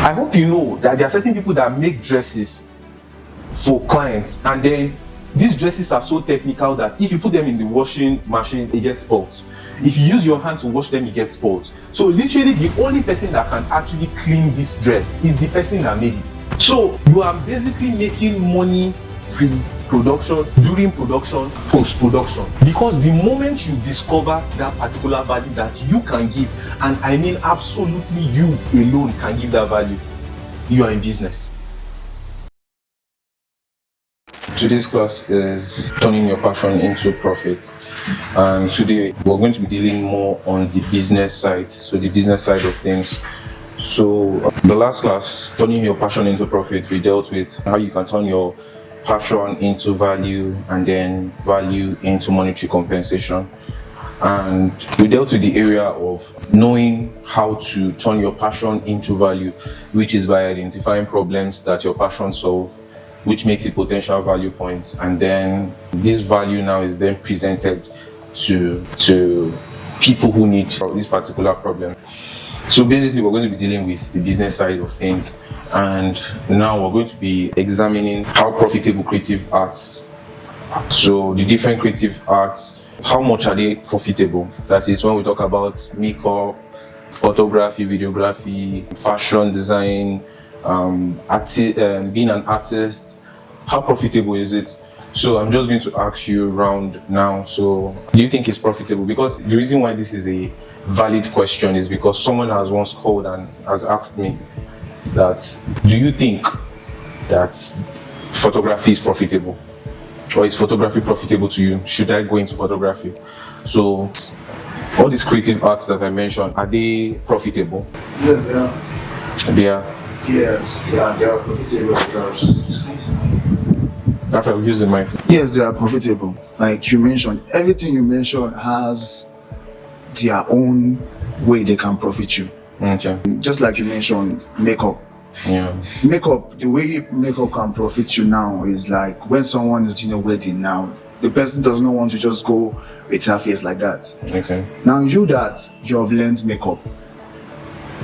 I hope you know that there are certain people that make dresses for clients, and then these dresses are so technical that if you put them in the washing machine, it gets spoiled. If you use your hand to wash them, it gets spoiled. So literally the only person that can actually clean this dress is the person that made it. So you are basically making money pre-production, during production, post-production. Because the moment you discover that particular value that you can give, and I mean absolutely you alone can give that value, you are in business. Today's class is turning your passion into profit, and today we're going to be dealing more on the business side, so the business side of things. So the last class, turning your passion into profit, we dealt with how you can turn your passion into value and then value into monetary compensation, and we dealt with the area of knowing how to turn your passion into value, which is by identifying problems that your passion solves, which makes it potential value points, and then this value now is then presented to people who need this particular problem. So basically we're going to be dealing with the business side of things, and now we're going to be examining how profitable creative arts, so the different creative arts, how much are they profitable? That is when we talk about makeup, photography, videography, fashion design, being an artist, how profitable is it? So I'm just going to ask you round now. So do you think it's profitable? Because the reason why this is a valid question is because someone has once called and has asked me that, do you think that photography is profitable? Or is photography profitable to you? Should I go into photography? So all these creative arts that I mentioned, are they profitable? Yes, they are. They are? Yes, they are profitable because... After we use the mic. Yes, they are profitable. Like you mentioned, everything you mentioned has their own way they can profit you. Okay. Just like you mentioned, makeup. Yeah. Makeup, the way makeup can profit you now is like when someone is doing a wedding now, the person does not want to just go with her face like that. Okay. Now you have learned makeup,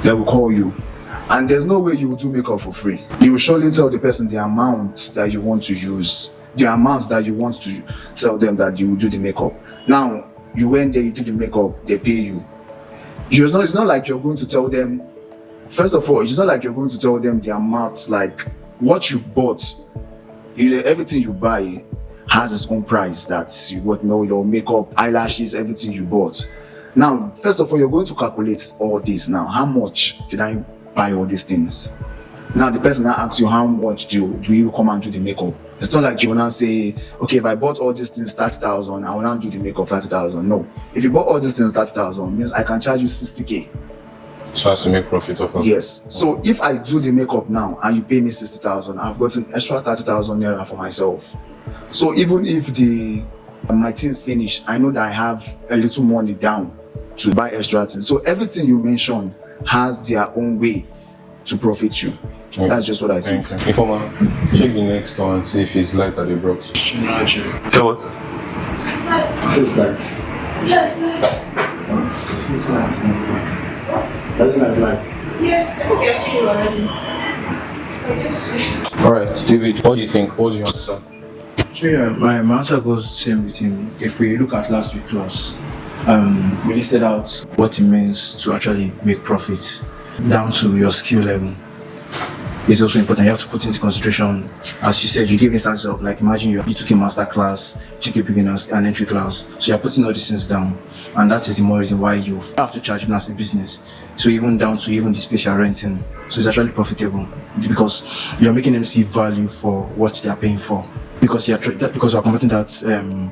they will call you. And there's no way you will do makeup for free. You will surely tell the person the amount that you want to use, the amount that you want to tell them that you will do the makeup. Now, you went there, you do the makeup, they pay you. It's not like you're going to tell them, first of all, it's not like you're going to tell them the amount, like what you bought. Everything you buy has its own price. That's your makeup, eyelashes, everything you bought. Now, first of all, you're going to calculate all this now. How much did I buy all these things? Now the person that asks you how much do you come and do the makeup. It's not like you will now say, okay, if I bought all these things 30,000, I will now do the makeup 30,000. No, if you bought all these things 30,000 means I can charge you 60k. So as to make profit of it. Yes. So if I do the makeup now and you pay me 60,000, I've got an extra 30,000 naira for myself. So even if my things finish, I know that I have a little money down to buy extra things. So everything you mentioned has their own way to profit you. Okay. That's just what I think. Okay. Informer, check the next one and see if it's light that they brought. No, sure. Tell what? It's light. It's light. Yeah, it's light. It's light. It's light. That's light. Yes, I think you're changing already. I just switched. Alright, David, what do you think? What's your answer? So yeah, my answer goes the same with him. If we look at last week's class, we listed out what it means to actually make profit down to your skill level. It's also important. You have to put into consideration, as you said, you give instances of, like, imagine you took a master class, you took a beginner's and entry class. So you're putting all these things down, and that is the more reason why you have to charge even as a business. So even down to even the space you're renting. So it's actually profitable because you're making them see value for what they're paying for. Because you're converting that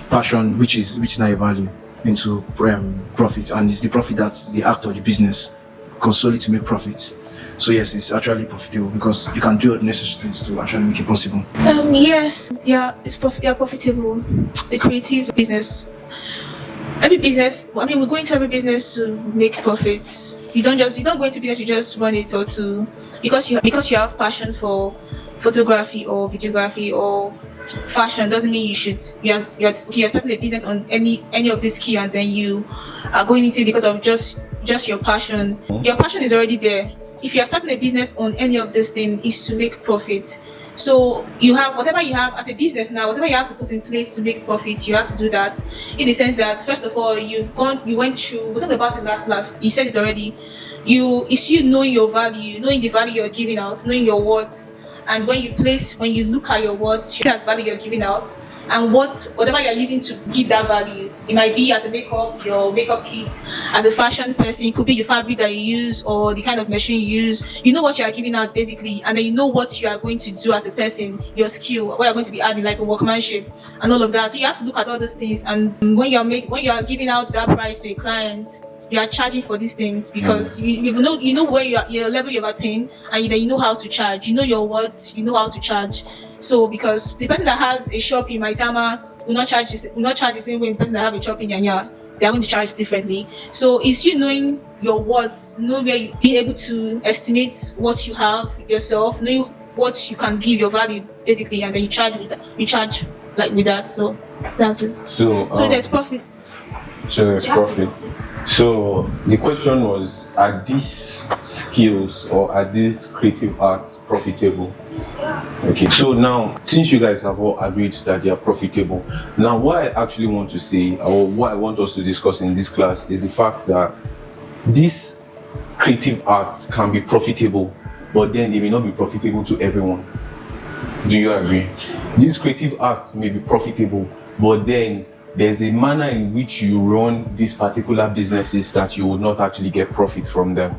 passion, which is not a value, into profit, and it's the profit that's the act of the business, because solely to make profits. So yes, it's actually profitable because you can do all the necessary things to actually make it possible. Yes, they are profitable. The creative business. Every business, I mean, we go into every business to make profits. You don't go into business, you just run it because you have passion for photography or videography or fashion doesn't mean you're starting a business on any of these key, and then you are going into it because of just your passion. Your passion is already there. if you're starting a business on any of this thing, is to make profit. So you have whatever you have as a business now, whatever you have to put in place to make profit, you have to do that. In the sense that first of all, you went through. We talked about it last class. You said it already. It's you knowing your value, knowing the value you're giving out, knowing your worth. And when you look at your words, you look at value you're giving out, and whatever you're using to give that value. It might be as a your makeup kit, as a fashion person, it could be the fabric that you use or the kind of machine you use. You know what you are giving out basically, and then you know what you are going to do as a person, your skill, what you're going to be adding, like a workmanship and all of that. So you have to look at all those things, and when you are giving out that price to a client, you are charging for these things because you know where your level you've attained, and then you know how to charge. You know your worth, you know how to charge. So because the person that has a shop in Maitama will not charge the same way the person that have a shop in Yanya, they are going to charge differently. So it's you knowing your worth, know where you being able to estimate what you have yourself, knowing what you can give, your value basically, and then you charge with that. You charge like with that. So that's it. So There's profit. So there's profit. So the question was, are these skills or are these creative arts profitable? Yes, they are. Okay, so now since you guys have all agreed that they are profitable, now what I actually want to say, or what I want us to discuss in this class, is the fact that these creative arts can be profitable, but then they may not be profitable to everyone. Do you agree? These creative arts may be profitable, but then there's a manner in which you run these particular businesses that you will not actually get profit from them.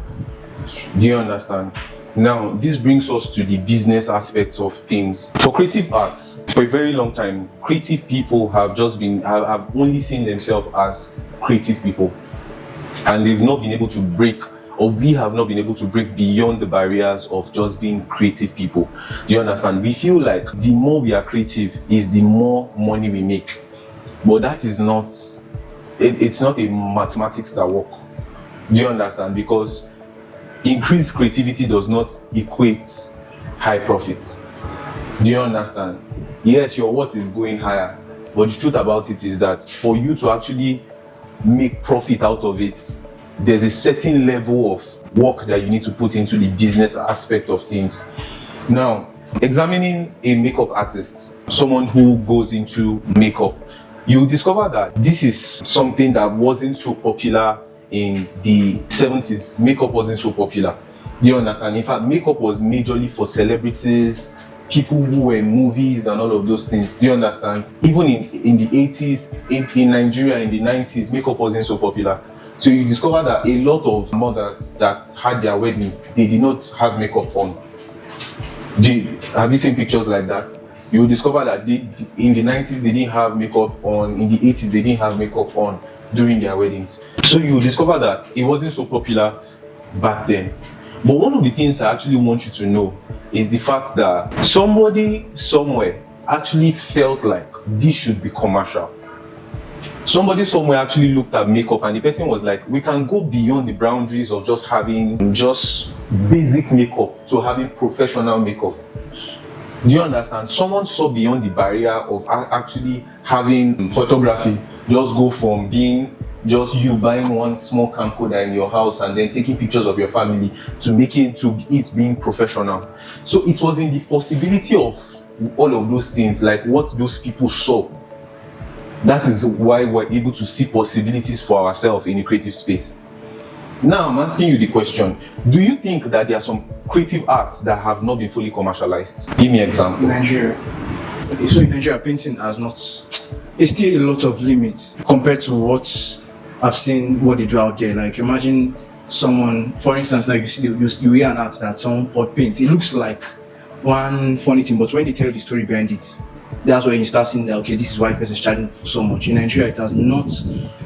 Do you understand? Now, this brings us to the business aspects of things. For creative arts, for a very long time, creative people have only seen themselves as creative people, and they've not been able to break, or we have not been able to break beyond the barriers of just being creative people. Do you understand? We feel like the more we are creative is the more money we make. But that is not, it's not a mathematics that work. Do you understand? Because increased creativity does not equate high profit. Do you understand? Yes, your worth is going higher, but the truth about it is that for you to actually make profit out of it, there's a certain level of work that you need to put into the business aspect of things. Now, examining a makeup artist, someone who goes into makeup, you discover that this is something that wasn't so popular in the 70s. Makeup wasn't so popular. Do you understand? In fact, makeup was majorly for celebrities, people who were in movies and all of those things. Do you understand? Even in the 80s, in Nigeria in the 90s, makeup wasn't so popular. So you discover that a lot of mothers that had their wedding, they did not have makeup on. Have you seen pictures like that? You will discover that in the 90s they didn't have makeup on, in the 80s they didn't have makeup on during their weddings. So you will discover that it wasn't so popular back then. But one of the things I actually want you to know is the fact that somebody somewhere actually felt like this should be commercial. Somebody somewhere actually looked at makeup and the person was like, we can go beyond the boundaries of just having just basic makeup to having professional makeup. Do you understand? Someone saw beyond the barrier of actually having photography just go from being just you buying one small camcorder in your house and then taking pictures of your family to it being professional. So it was in the possibility of all of those things, like what those people saw. That is why we're able to see possibilities for ourselves in a creative space. Now I'm asking you the question, do you think that there are some creative arts that have not been fully commercialized? Give me an example. In Nigeria. So in Nigeria, painting has not, it's still a lot of limits compared to what I've seen, what they do out there. Like imagine someone, for instance, like you hear an art that someone poured paint. It looks like one funny thing, but when they tell you the story behind it, that's where you start seeing that, okay, this is why the person is charging so much. In Nigeria, it has not,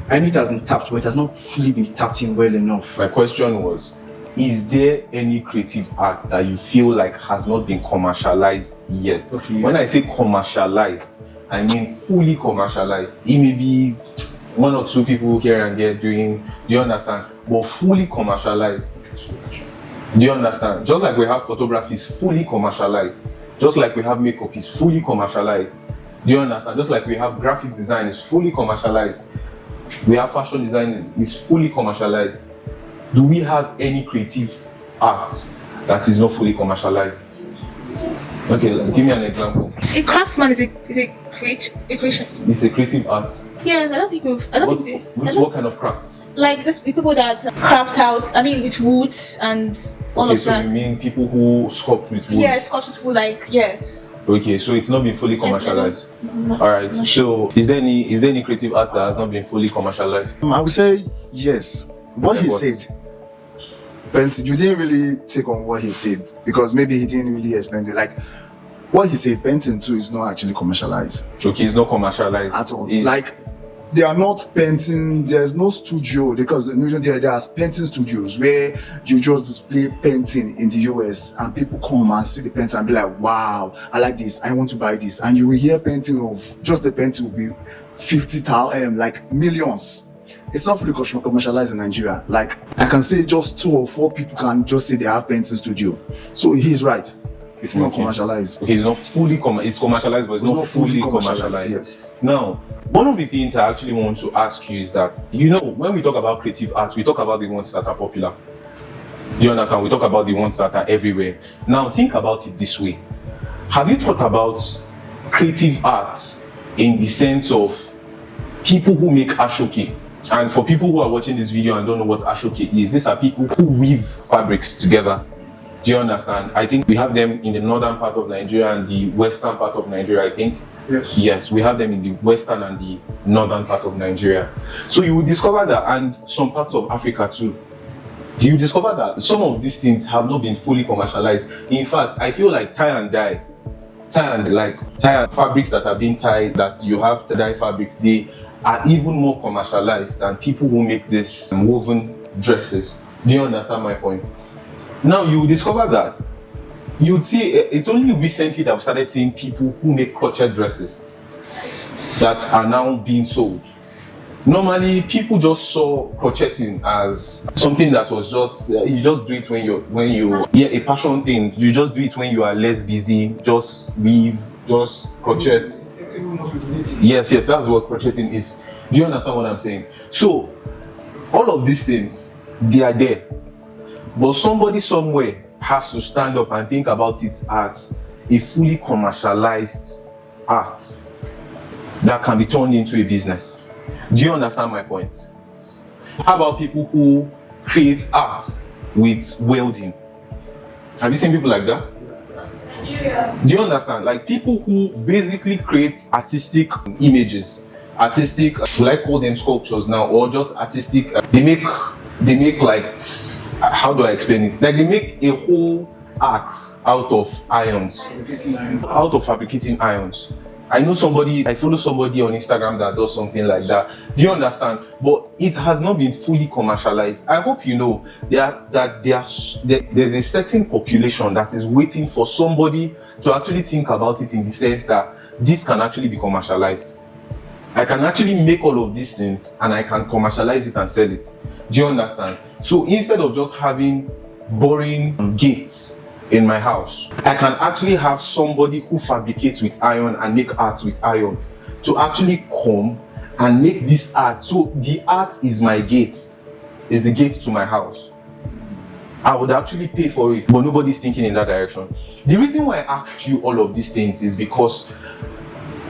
I know it has been tapped, but it has not fully been tapped in well enough. My question was, is there any creative art that you feel like has not been commercialized yet? Okay, when I say commercialized, I mean fully commercialized. It may be one or two people here and there doing, do you understand? But fully commercialized. Do you understand? Just like we have photography is fully commercialized. Just like we have makeup is fully commercialized. Do you understand? Just like we have graphic design is fully commercialized. We have fashion design is fully commercialized. Do we have any creative art that is not fully commercialized? Yes. Okay, give me an example. A craftsman is a creation. It's a creative art. Yes, I don't think we've. I don't What, think. what kind of craft? Like this people that craft out. I mean, with woods and all Okay, of so that. you mean people who sculpt with wood? Yes, sculpted wood. Like yes. Okay, so it's not been fully commercialized. All right. So is there any creative art that has not been fully commercialized? I would say yes. What he What? said, Benson, you didn't really take on what he said because maybe he didn't really explain it. Like what he said, painting too is not actually commercialized Okay, it's not commercialized at all. It's- Like they are not painting. There's no studio because usually there are painting studios where you just display painting in the US and people come and see the painting and be like, "Wow, I like this. I want to buy this." And you will hear painting of just the painting will be 50,000, like millions. It's not fully commercialized in Nigeria. Like I can say just 2 or 4 people can just say they have painting studio. So he's right. It's not Okay. commercialized. Okay, it's not fully it's commercialized, but it's not fully commercialized. Yes. Now, one of the things I actually want to ask you is that, when we talk about creative arts, we talk about the ones that are popular. Do you understand? We talk about the ones that are everywhere. Now, think about it this way. Have you thought about creative arts in the sense of people who make ashoke? And for people who are watching this video and don't know what ashoke is, these are people who weave fabrics together. Do you understand? I think we have them in the northern part of Nigeria and the western part of Nigeria, I think. Yes. Yes, we have them in the western and the northern part of Nigeria. So you will discover that, and some parts of Africa too. You discover that some of these things have not been fully commercialized. In fact, I feel like tie and fabrics that are being tied, that you have to dye fabrics, they are even more commercialized than people who make this woven dresses. Do you understand my point? Now you discover that you'd see it's only recently that we started seeing people who make crochet dresses that are now being sold. Normally, people just saw crocheting as something that was just you just do it when you a passion thing. You just do it when you are less busy. Just weave, just crochet. Yes, that's what crocheting is. Do you understand what I'm saying? So, all of these things, they are there. But somebody somewhere has to stand up and think about it as a fully commercialized art that can be turned into a business. Do you understand my point? How about people who create art with welding? Have you seen people like that? Nigeria. Do you understand? Like people who basically create artistic images, will I call them sculptures now, or just artistic? They make like, how do I explain it? Like they make a whole art out of irons, out of fabricating irons. I follow somebody on Instagram that does something like that. Do you understand? But it has not been fully commercialized. I hope you know there's a certain population that is waiting for somebody to actually think about it in the sense that this can actually be commercialized. I can actually make all of these things and I can commercialize it and sell it. Do you understand? So instead of just having boring gates in my house, I can actually have somebody who fabricates with iron and make art with iron to actually come and make this art. So the art is my gate, is the gate to my house. I would actually pay for it, but nobody's thinking in that direction. The reason why I asked you all of these things is because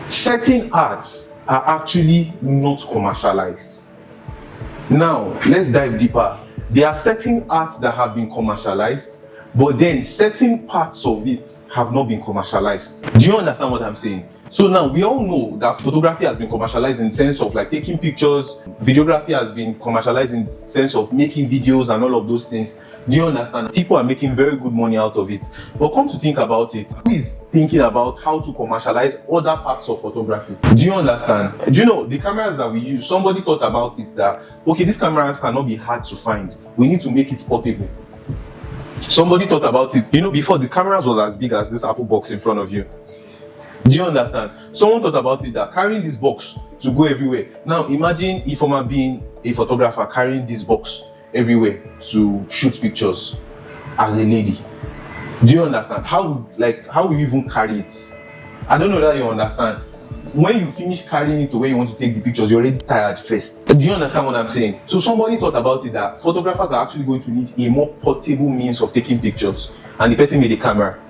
certain arts are actually not commercialized. Now, let's dive deeper. There are certain arts that have been commercialized, but then certain parts of it have not been commercialized. Do you understand what I'm saying? So now we all know that photography has been commercialized in the sense of like taking pictures. Videography has been commercialized in the sense of making videos and all of those things. Do you understand? People are making very good money out of it. But come to think about it, who is thinking about how to commercialize other parts of photography? Do you understand? Do you know the cameras that we use? Somebody thought about it that, okay, these cameras cannot be hard to find. We need to make it portable. Somebody thought about it. You know, before the cameras was as big as this Apple box in front of you. Do you understand? Someone thought about it that carrying this box to go everywhere. Now imagine if I'm being a photographer carrying this box everywhere to shoot pictures as a lady. Do you understand? How will you even carry it? I don't know that you understand. when you finish carrying it to where you want to take the pictures, you're already tired first. Do you understand what I'm saying? So somebody thought about it that photographers are actually going to need a more portable means of taking pictures, and the person made a camera.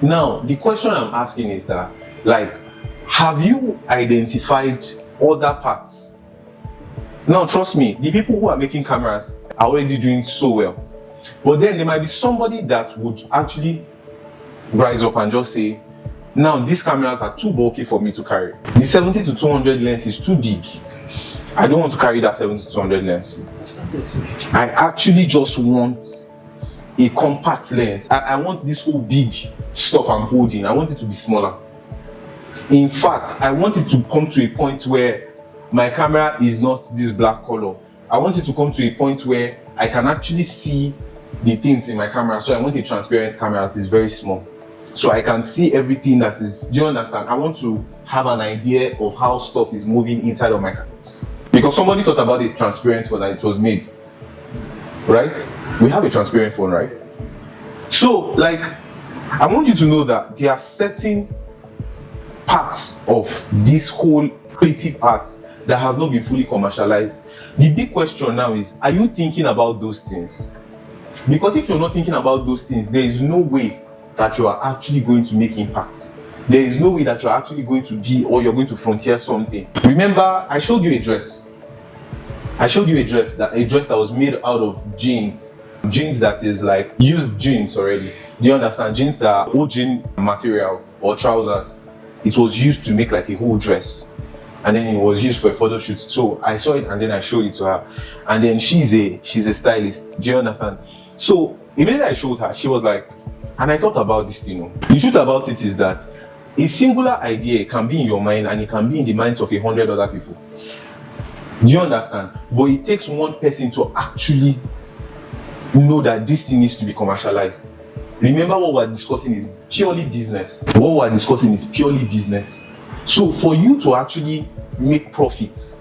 Now, the question I'm asking is that, like, have you identified other parts? Now, trust me, the people who are making cameras are already doing so well. But then there might be somebody that would actually rise up and just say, now these cameras are too bulky for me to carry. The 70 to 200 lens is too big. I don't want to carry that 70 to 200 lens. I actually just want a compact lens. I want this whole big stuff I'm holding, I want it to be smaller. In fact, I want it to come to a point where my camera is not this black color. I want it to come to a point where I can actually see the things in my camera. So I want a transparent camera that is very small, so I can see everything that is, do you understand? I want to have an idea of how stuff is moving inside of my camera. Because somebody thought about a transparent phone and it was made, right? We have a transparent phone, right? So, like, I want you to know that there are certain parts of this whole creative arts that have not been fully commercialized. The big question now is, are you thinking about those things? Because if you're not thinking about those things, there is no way that you are actually going to make impact. There is no way that you're actually going to be, or you're going to frontier something. Remember, I showed you a dress. I showed you a dress that was made out of jeans. Jeans that is like used jeans already. Do you understand? Jeans that are old jean material or trousers. It was used to make like a whole dress. And then it was used for a photo shoot. So I saw it and then I showed it to her. And then she's a stylist. Do you understand? So immediately I showed her, she was like, and I thought about this thing. The truth about it is that a singular idea can be in your mind and it can be in the minds of 100 other people. Do you understand? But it takes one person to actually know that this thing needs to be commercialized. Remember, what we're discussing is purely business. What we're discussing is purely business. So for you to actually make profit,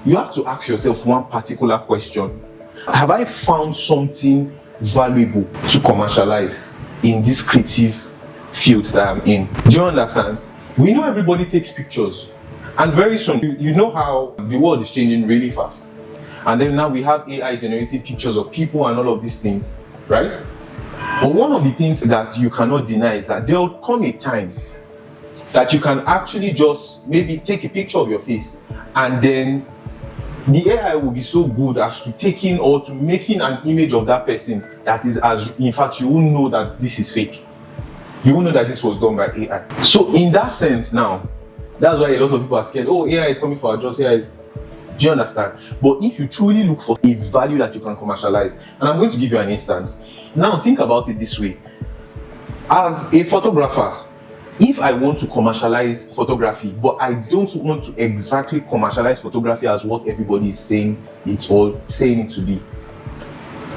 you have to ask yourself one particular question. Have I found something valuable to commercialize in this creative field that I'm in? Do you understand? We know everybody takes pictures, and very soon, you know how the world is changing really fast. And then now we have AI generated pictures of people and all of these things, right? But one of the things that you cannot deny is that there will come a time that you can actually just maybe take a picture of your face, and then the AI will be so good as to taking or to making an image of that person that is, as in fact, you won't know that this is fake. You won't know that this was done by AI. So in that sense now, that's why a lot of people are scared. Oh, AI is coming for our jobs. AI is. Do you understand? But if you truly look for a value that you can commercialize, and I'm going to give you an instance. Now think about it this way. As a photographer, if I want to commercialize photography, but I don't want to exactly commercialize photography as what everybody is saying it's all saying it to be.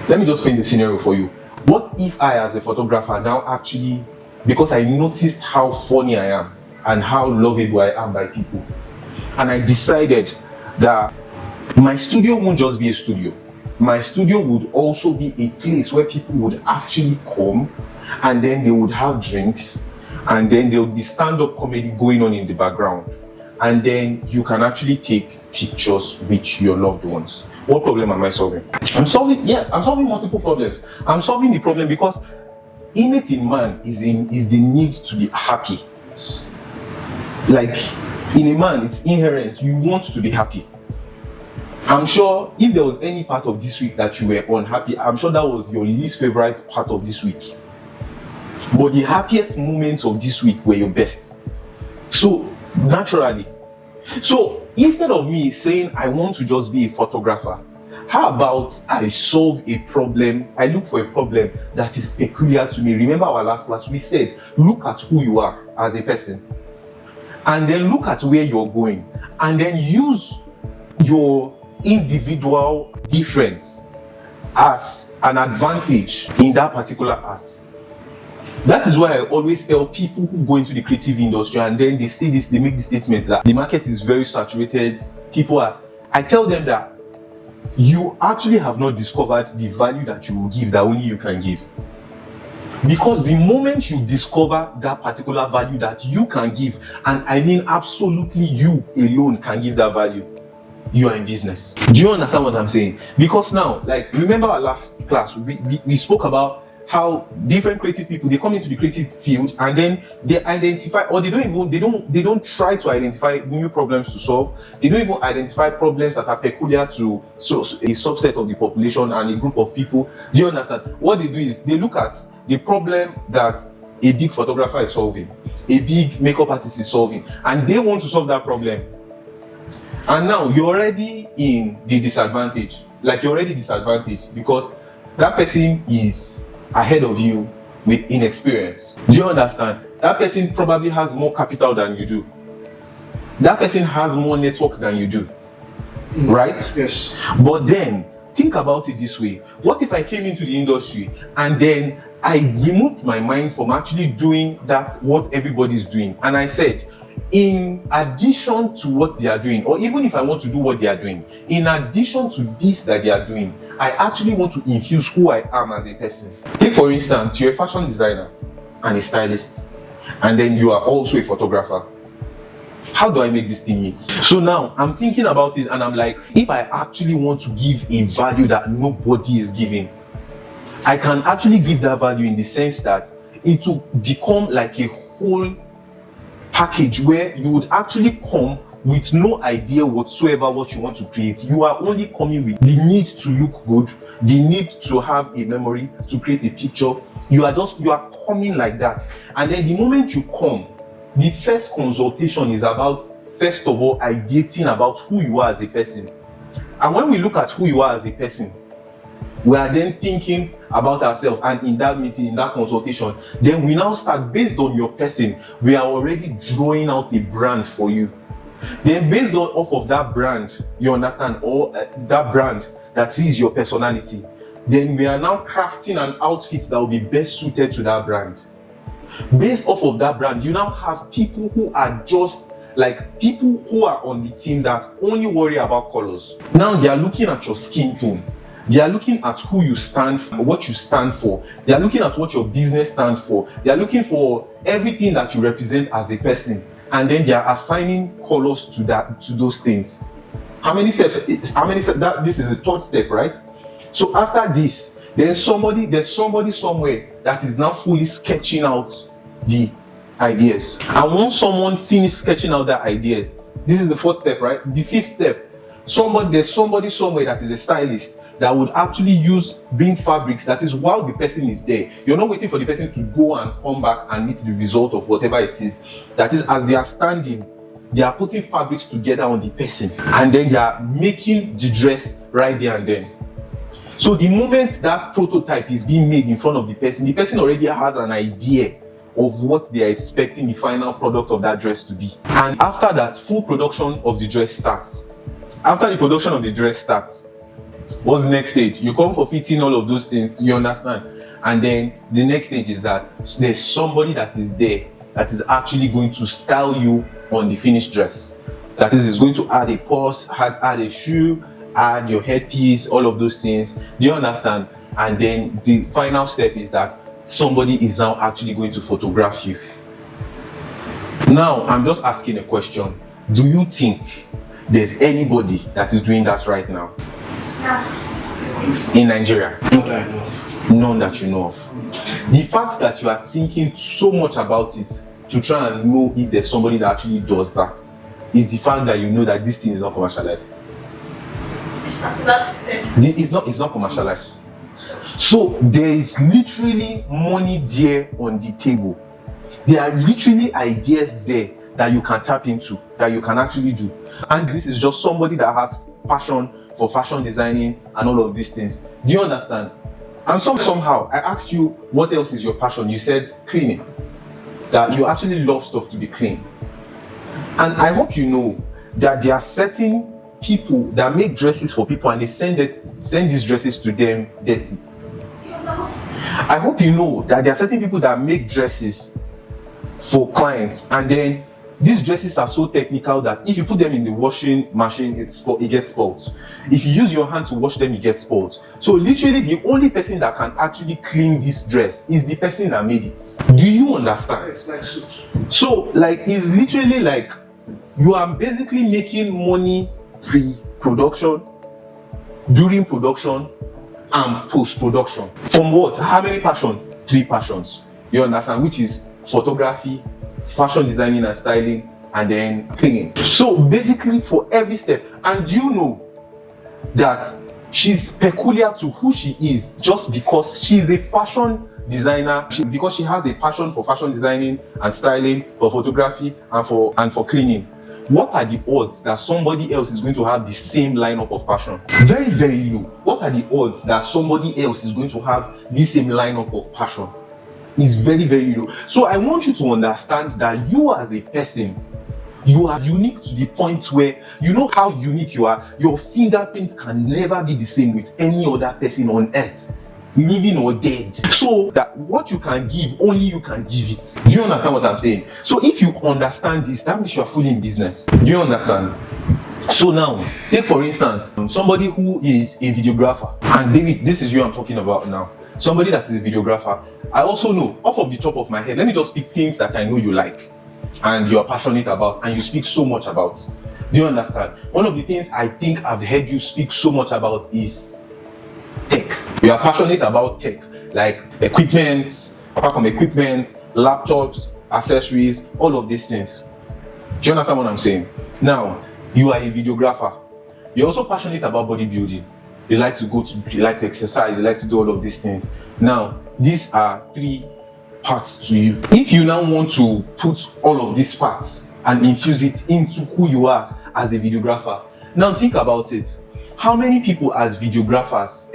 Let me just paint the scenario for you. What if I, as a photographer, now actually, because I noticed how funny I am and how lovable I am by people, and I decided that my studio won't just be a studio. My studio would also be a place where people would actually come, and then they would have drinks, and then there would be stand-up comedy going on in the background, and then you can actually take pictures with your loved ones. What problem am I solving? I'm solving multiple problems. I'm solving the problem because innate in man is the need to be happy. Like, in a man, it's inherent. You want to be happy. I'm sure if there was any part of this week that you were unhappy, I'm sure that was your least favorite part of this week. But the happiest moments of this week were your best. So, naturally. So, instead of me saying I want to just be a photographer, how about I solve a problem? I look for a problem that is peculiar to me. Remember our last class, we said, look at who you are as a person. And then look at where you're going. And then use your individual difference as an advantage in that particular art. That is why I always tell people who go into the creative industry and then they say this, they make the statement that the market is very saturated. I tell them that you actually have not discovered the value that you will give that only you can give. Because the moment you discover that particular value that you can give, and I mean absolutely you alone can give that value, you are in business. Do you understand what I'm saying? Because now, like, remember our last class, we spoke about how different creative people, they come into the creative field and then they identify, or they don't try to identify new problems to solve. They don't even identify problems that are peculiar to a subset of the population and a group of people. Do you understand? What they do is they look at the problem that a big photographer is solving, a big makeup artist is solving, and they want to solve that problem. And now you're already in the disadvantage. Like, you're already disadvantaged because that person is ahead of you with inexperience. Do you understand? That person probably has more capital than you do. That person has more network than you do. Right? Yes. But then, think about it this way. What if I came into the industry and then I removed my mind from actually doing what everybody's doing, and I said, in addition to what they are doing, or even if I want to do what they are doing, in addition to this that they are doing, I actually want to infuse who I am as a person. Take for instance, you're a fashion designer and a stylist, and then you are also a photographer. How do I make this thing meet? So now I'm thinking about it and I'm like, if I actually want to give a value that nobody is giving, I can actually give that value in the sense that it will become like a whole package where you would actually come with no idea whatsoever what you want to create. You are only coming with the need to look good, the need to have a memory, to create a picture. You are coming like that. And then the moment you come, the first consultation is about, first of all, ideating about who you are as a person. And when we look at who you are as a person, we are then thinking about ourselves, and in that meeting, in that consultation, then we now start, based on your person, we are already drawing out a brand for you. Then based off of that brand, you understand, or that brand that is your personality, then we are now crafting an outfit that will be best suited to that brand. Based off of that brand, you now have people who are just like people who are on the team that only worry about colors. Now they are looking at your skin tone. They are looking at who you stand for, what you stand for. They are looking at what your business stands for. They are looking for everything that you represent as a person. And then they are assigning colors to those things. How many steps? This is the third step, right? So after this, there's somebody somewhere that is now fully sketching out the ideas. And once someone finishes sketching out the ideas, this is the fourth step, right? The fifth step, there's somebody somewhere that is a stylist that would actually bring fabrics. That is, while the person is there, you're not waiting for the person to go and come back and meet the result of whatever it is. That is, as they are standing, they are putting fabrics together on the person, and then they are making the dress right there and then. So the moment that prototype is being made in front of the person already has an idea of what they are expecting the final product of that dress to be. And after that, full production of the dress starts. After the production of the dress starts, what's the next stage? You come for fitting, all of those things, you understand? And then the next stage is that there's somebody that is there that is actually going to style you on the finished dress. That is going to add a purse, add a shoe, add your headpiece, all of those things. Do you understand? And then the final step is that somebody is now actually going to photograph you. Now, I'm just asking a question. Do you think there's anybody that is doing that right now? In Nigeria? Not that I know of. None that you know of. The fact that you are thinking so much about it to try and know if there's somebody that actually does that is the fact that you know that this thing is not commercialized. This particular system. It's not commercialized. So there is literally money there on the table. There are literally ideas there that you can tap into, that you can actually do. And this is just somebody that has passion for fashion designing and all of these things. Do you understand? And somehow I asked you, what else is your passion? You said cleaning. That you actually love stuff to be clean. And I hope you know that there are certain people that make dresses for people and they send these dresses to them dirty. I hope you know that there are certain people that make dresses for clients and then these dresses are so technical that if you put them in the washing machine, it gets spoiled. If you use your hand to wash them, it gets spoiled. So literally the only person that can actually clean this dress is the person that made it. Do you understand? It's like suits. So like it's literally like you are basically making money pre-production, during production, and post-production. From what? How many passions? 3 passions. You understand? Which is photography, fashion designing and styling, and then cleaning. So basically for every step, and you know that she's peculiar to who she is just because she's a fashion designer, because she has a passion for fashion designing and styling, for photography and for cleaning. What are the odds that somebody else is going to have the same lineup of passion? Very, very low. What are the odds that somebody else is going to have the same lineup of passion? It's very, very low. So I want you to understand that you as a person, you are unique to the point where you know how unique you are. Your fingerprints can never be the same with any other person on earth, living or dead. So that what you can give, only you can give it. Do you understand what I'm saying? So if you understand this, that means you are fully in business. Do you understand? So now, take for instance, somebody who is a videographer. And David, this is you I'm talking about now. Somebody that is a videographer. I also know, off of the top of my head, let me just pick things that I know you like and you're passionate about and you speak so much about. Do you understand? One of the things I think I've heard you speak so much about is tech. You are passionate about tech, like equipment, apart from equipment, laptops, accessories, all of these things. Do you understand what I'm saying? Now, you are a videographer. You're also passionate about bodybuilding. You like to exercise, you like to do all of these things. Now, these are 3 parts to you. If you now want to put all of these parts and infuse it into who you are as a videographer, now think about it. How many people as videographers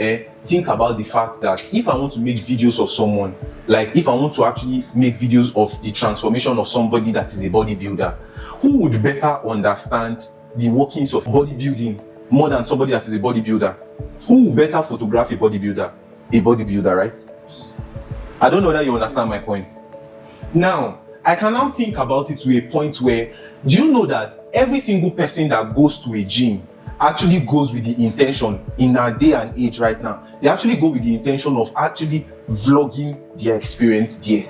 think about the fact that if I want to make videos of someone, like if I want to actually make videos of the transformation of somebody that is a bodybuilder, who would better understand the workings of bodybuilding more than somebody that is a bodybuilder? Who will better photograph a bodybuilder? A bodybuilder, right? I don't know that you understand my point. Now, I can now think about it to a point where, do you know that every single person that goes to a gym actually goes with the intention, in our day and age right now, they actually go with the intention of actually vlogging their experience there.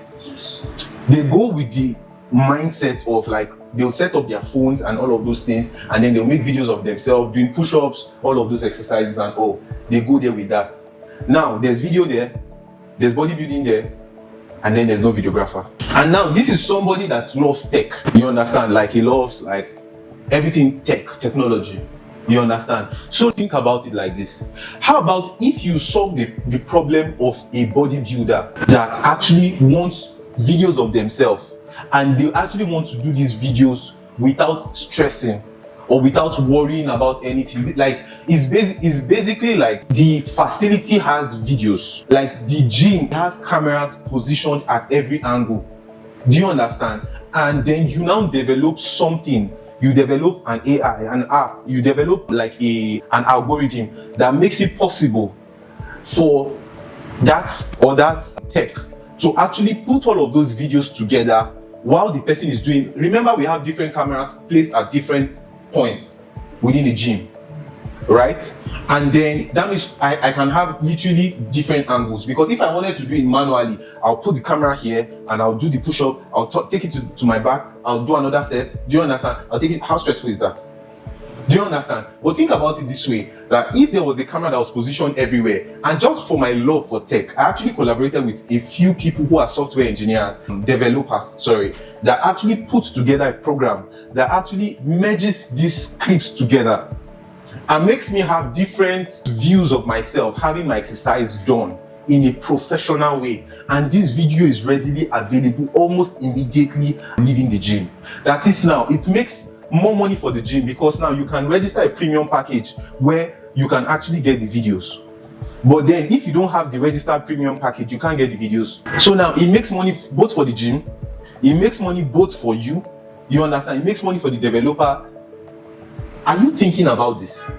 They go with the mindset of like, they'll set up their phones and all of those things, and then they'll make videos of themselves doing push-ups, all of those exercises and all. They go there with that. Now, there's video there, there's bodybuilding there, and then there's no videographer. And now, this is somebody that loves tech. You understand? Like, he loves like everything technology. You understand? So think about it like this. How about if you solve the problem of a bodybuilder that actually wants videos of themselves, and they actually want to do these videos without stressing or without worrying about anything? Like, it's basically like the facility has videos, like the gym has cameras positioned at every angle. Do you understand? And then you now develop something. You develop an AI, an app, you develop like an algorithm that makes it possible for that tech to actually put all of those videos together while the person is doing. Remember, we have different cameras placed at different points within the gym, right? And then that means I can have literally different angles, because if I wanted to do it manually, I'll put the camera here and I'll do the push-up, I'll take it to my back, I'll do another set. Do you understand? I'll take it. How stressful is that? Do you understand? But think about it this way, that if there was a camera that was positioned everywhere, and just for my love for tech, I actually collaborated with a few people who are software engineers, developers, that actually put together a program that actually merges these clips together and makes me have different views of myself, having my exercise done in a professional way. And this video is readily available almost immediately leaving the gym. That is, now it makes more money for the gym, because now you can register a premium package where you can actually get the videos. But then if you don't have the registered premium package, you can't get the videos. So now it makes money both for the gym, it makes money both for you, you understand? It makes money for the developer. Are you thinking about this?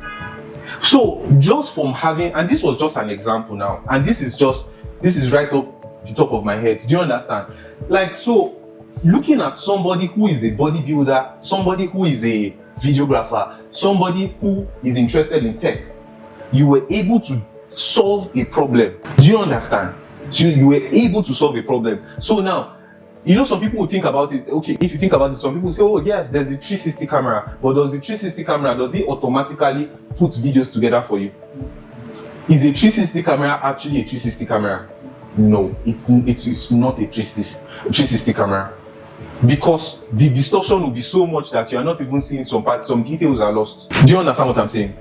So just from having, and this was just an example now, and this is right up the top of my head. Do you understand? Like, so looking at somebody who is a bodybuilder, somebody who is a videographer, somebody who is interested in tech, you were able to solve a problem. Do you understand? So you were able to solve a problem. So now, you know, some people will think about it. Okay, if you think about it, some people say, oh yes, there's the 360 camera, but does the 360 camera, does it automatically put videos together for you? Is a 360 camera actually a 360 camera? No, it's not a 360 camera, because the distortion will be so much that you are not even seeing some parts, some details are lost. Do you understand what I'm saying?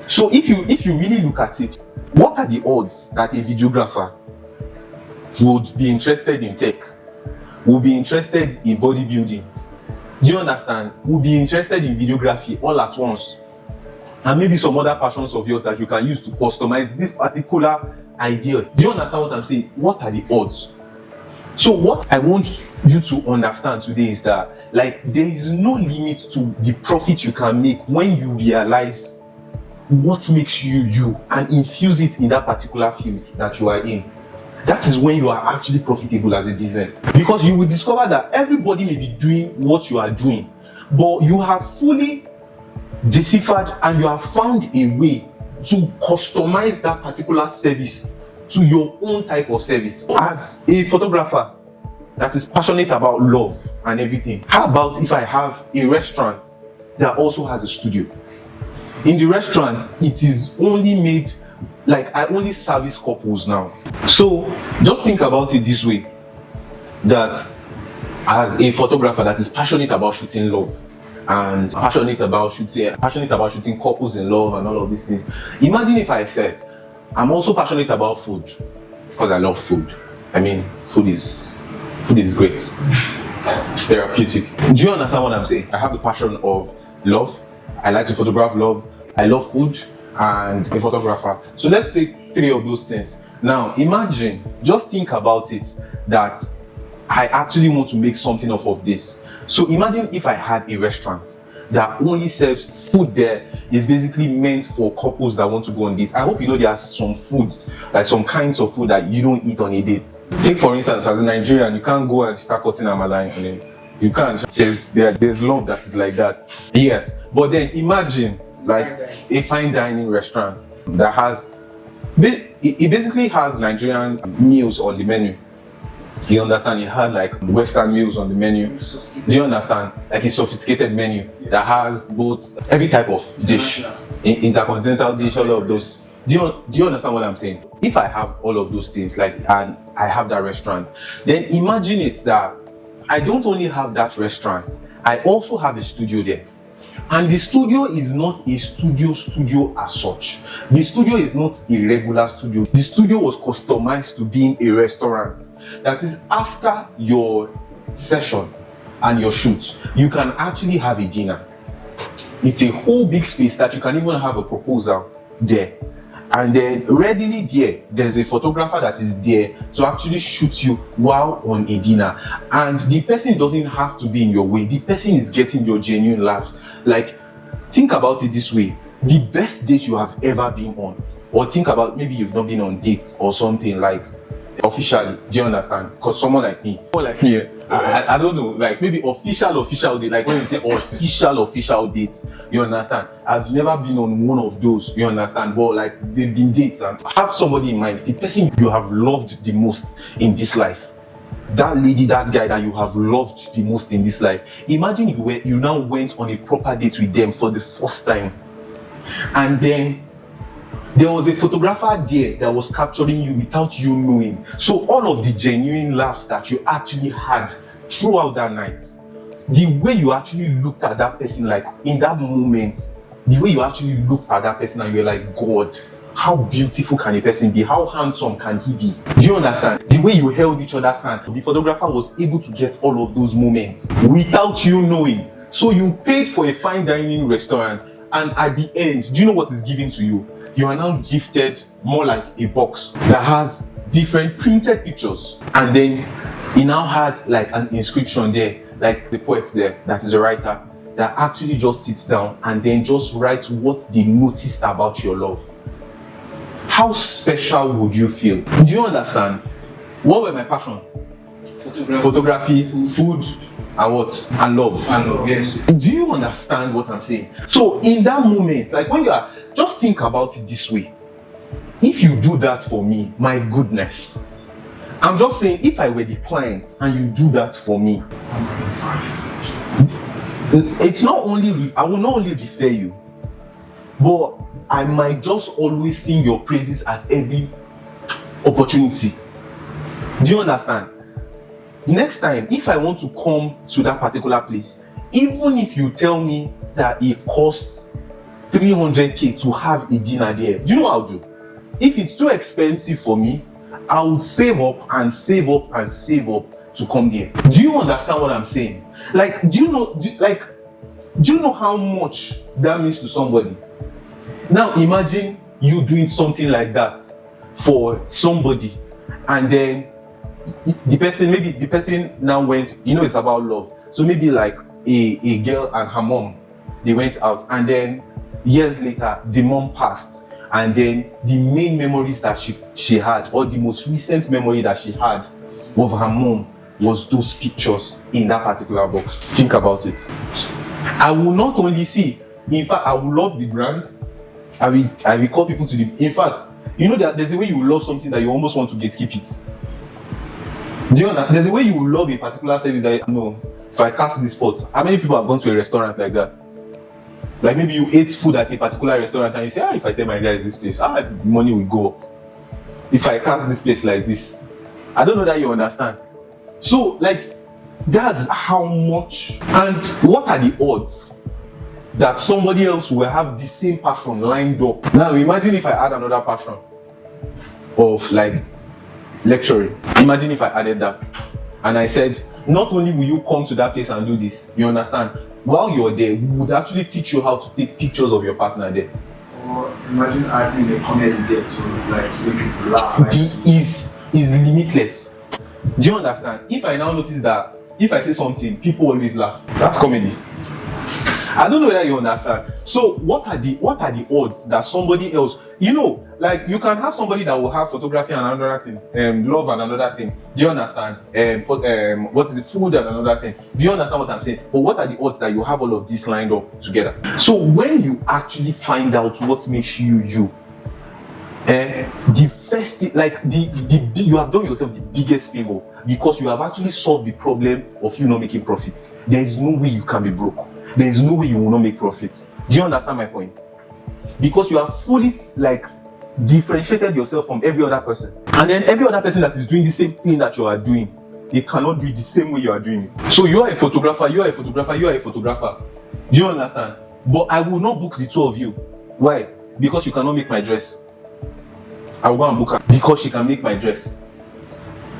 So if you really look at it, what are the odds that a videographer would be interested in tech, would be interested in bodybuilding, do you understand, would be interested in videography all at once, and maybe some other passions of yours that you can use to customize this particular idea? Do you understand what I'm saying? What are the odds? So what I want you to understand today is that, like, there is no limit to the profit you can make when you realize what makes you you and infuse it in that particular field that you are in. That is when you are actually profitable as a business, because you will discover that everybody may be doing what you are doing, but you have fully deciphered and you have found a way to customize that particular service to your own type of service. As a photographer that is passionate about love and everything, how about if I have a restaurant that also has a studio? In the restaurant, it is only made, like, I only service couples now. So just think about it this way, that as a photographer that is passionate about shooting love and passionate about shooting couples in love and all of these things, imagine if I said I'm also passionate about food, because I love food. I mean, food is great. It's therapeutic. Do you understand what I'm saying? I have the passion of love. I like to photograph love. I love food and a photographer. So let's take 3 of those things. Now imagine, just think about it, that I actually want to make something off of this. So imagine if I had a restaurant that only serves food there, is basically meant for couples that want to go on dates. I hope you know there are some food, like some kinds of food that you don't eat on a date. Take for instance, as a Nigerian, you can't go and start cutting amala and then you can't. There's love that is like that. Yes, but then imagine like a fine dining restaurant that has, it basically has Nigerian meals on the menu. You understand? It has like Western meals on the menu. Do you understand? Like a sophisticated menu that has both every type of dish, intercontinental dish, all of those. Do you understand what I'm saying? If I have all of those things, like, and I have that restaurant, then imagine it that I don't only have that restaurant, I also have a studio there. And the studio is not a studio as such. The studio is not a regular studio. The studio was customized to being a restaurant. That is, after your session and your shoot, you can actually have a dinner. It's a whole big space that you can even have a proposal there. And then readily there's a photographer that is there to actually shoot you while on a dinner. And the person doesn't have to be in your way. The person is getting your genuine laughs. Like, think about it this way. The best date you have ever been on, or think about maybe you've not been on dates or something, like officially, do you understand? Because someone like me, I don't know, like maybe official date, like when you say official dates, you understand? I've never been on one of those, you understand? But like, they've been dates, and have somebody in mind, the person you have loved the most in this life, that lady, that guy that you have loved the most in this life. Imagine you now went on a proper date with them for the first time, and then there was a photographer there that was capturing you without you knowing. So all of the genuine laughs that you actually had throughout that night, the way you actually looked at that person, like in that moment, the way you actually looked at that person and you're like, God, how beautiful can a person be? How handsome can he be? Do you understand? The way you held each other's hand, the photographer was able to get all of those moments without you knowing. So you paid for a fine dining restaurant, and at the end, do you know what is given to you? You are now gifted more like a box that has different printed pictures, and then he now had like an inscription there, like the poet there, that is a writer, that actually just sits down and then just writes what they noticed about your love. How special would you feel? Do you understand? What were my passion? photography, food, and what? And love. And love, yes. Do you understand what I'm saying? So in that moment, like when you are, just think about it this way. If you do that for me, my goodness. I'm just saying, if I were the client and you do that for me, it's not only, I will not only refer you, but I might just always sing your praises at every opportunity. Do you understand? Next time, if I want to come to that particular place, even if you tell me that it costs 300k to have a dinner there, do you know what I'll do? If it's too expensive for me, I would save up and save up and save up to come there. Do you understand what I'm saying? Like, do you know how much that means to somebody? Now imagine you doing something like that for somebody, and then the person now went, it's about love. So maybe like a girl and her mom, they went out, and then years later the mom passed, and then the main memories that she had, or the most recent memory that she had of her mom, was those pictures in that particular box. Think about it. I will not only see, in fact, I will love the brand. I will call people to the, in fact, that there's a way you love something that you almost want to gatekeep it. Do you know? There's a way you love a particular service that, if I cast this spot, how many people have gone to a restaurant like that? Like maybe you ate food at a particular restaurant and you say, if I tell my guys this place, money will go up. If I cast this place like this, I don't know that you understand. So like, that's how much, and what are the odds that somebody else will have the same passion lined up? Now imagine if I add another passion of like lecturing. Imagine if I added that and I said, not only will you come to that place and do this, you understand, while you're there, we would actually teach you how to take pictures of your partner there. Or imagine adding a comedy there to like make people laugh. Is limitless. Do you understand? If I now notice that if I say something, people always laugh, that's comedy. I don't know whether you understand. So what are the odds that somebody else, like you can have somebody that will have photography and another thing, love and another thing. Do you understand? What is it? Food and another thing. Do you understand what I'm saying? But what are the odds that you have all of this lined up together? So when you actually find out what makes you, the first thing, like you have done yourself the biggest favor, because you have actually solved the problem of you not making profits. There is no way you can be broke. There is no way you will not make profits. Do you understand my point? Because you have fully like differentiated yourself from every other person, and then every other person that is doing the same thing that you are doing, they cannot do it the same way you are doing it. So you are a photographer, you are a photographer, you are a photographer. Do you understand? But I will not book the two of you. Why? Because you cannot make my dress. I will go and book her because she can make my dress.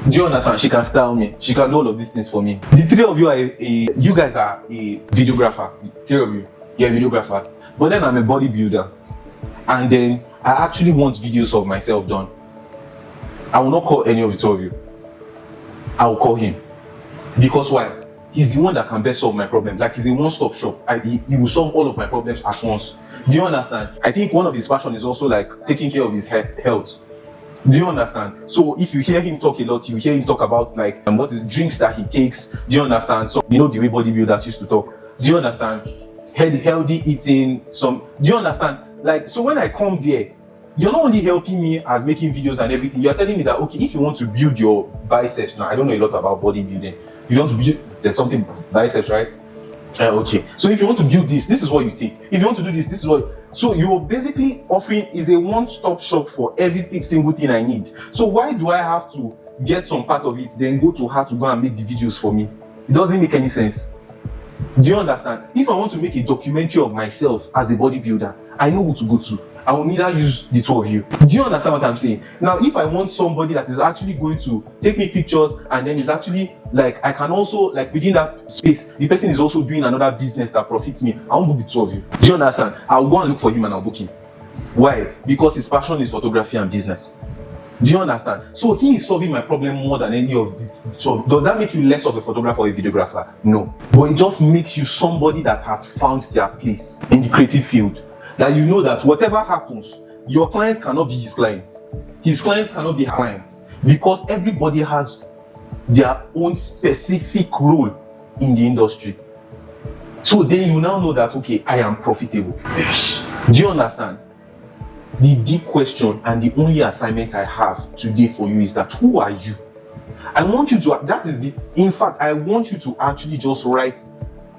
Do you understand? She can style me. She can do all of these things for me. The three of you you guys are a videographer. Three of you, you're a videographer. But then I'm a bodybuilder, and then I actually want videos of myself done. I will not call any of the two of you. I will call him. Because why? He's the one that can best solve my problem. Like, he's a one-stop shop. He will solve all of my problems at once. Do you understand? I think one of his passion is also like taking care of his health. Do you understand? So if you hear him talk a lot, you hear him talk about like what is drinks that he takes. Do you understand? So the way bodybuilders used to talk. Do you understand? Healthy eating. Do you understand? Like, so when I come there, you're not only helping me as making videos and everything, you're telling me that, okay, if you want to build your biceps, now I don't know a lot about bodybuilding. If you want to build, there's something biceps, right? Okay. So if you want to build this is what you take. If you want to do this is what. So you're basically offering is a one-stop shop for everything, single thing I need. So why do I have to get some part of it, then go to her to go and make the videos for me? It doesn't make any sense. Do you understand? If I want to make a documentary of myself as a bodybuilder, I know who to go to. I will neither use the two of you. Do you understand what I'm saying? Now, if I want somebody that is actually going to take me pictures, and then is actually like, I can also, like within that space, the person is also doing another business that profits me, I won't book the two of you. Do you understand? I'll go and look for him and I'll book him. Why? Because his passion is photography and business. Do you understand? So he is solving my problem more than any of the. So does that make you less of a photographer or a videographer? No. But it just makes you somebody that has found their place in the creative field. That you know that whatever happens, your client cannot be his client. His client cannot be her client. Because everybody has their own specific role in the industry. So then you now know that, okay, I am profitable. Yes. Do you understand? The big question and the only assignment I have today for you is that, who are you? I want you to, in fact, I want you to actually just write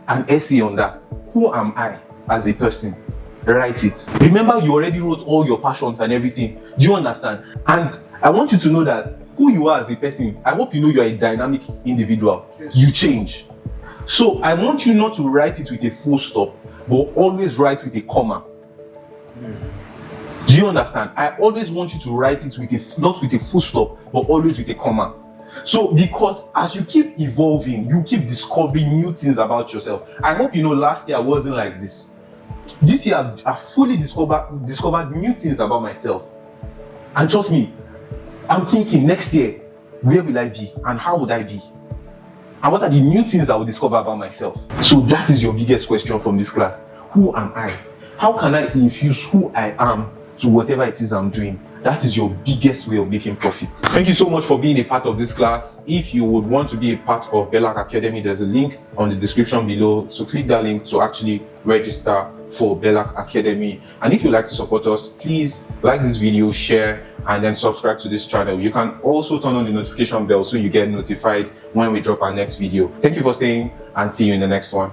an essay on that. Who am I as a person? Write it. Remember, you already wrote all your passions and everything. Do you understand? And I want you to know that who you are as a person, I hope you know you are a dynamic individual. Yes. You change. So I want you not to write it with a full stop, but always write with a comma. Do you understand? I always want you to write it with not with a full stop, but always with a comma. So, because as you keep evolving, you keep discovering new things about yourself. I hope you know last year I wasn't like this. This year I've fully discovered new things about myself. And trust me, I'm thinking next year, where will I be and how would I be? And what are the new things I will discover about myself? So that is your biggest question from this class. Who am I? How can I infuse who I am to whatever it is I'm doing? That is your biggest way of making profit. Thank you so much for being a part of this class. If you would want to be a part of Belac Academy, there's a link on the description below. So click that link to actually register for Belac Academy. And if you'd like to support us, please like this video, share, and then subscribe to this channel. You can also turn on the notification bell so you get notified when we drop our next video. Thank you for staying and see you in the next one.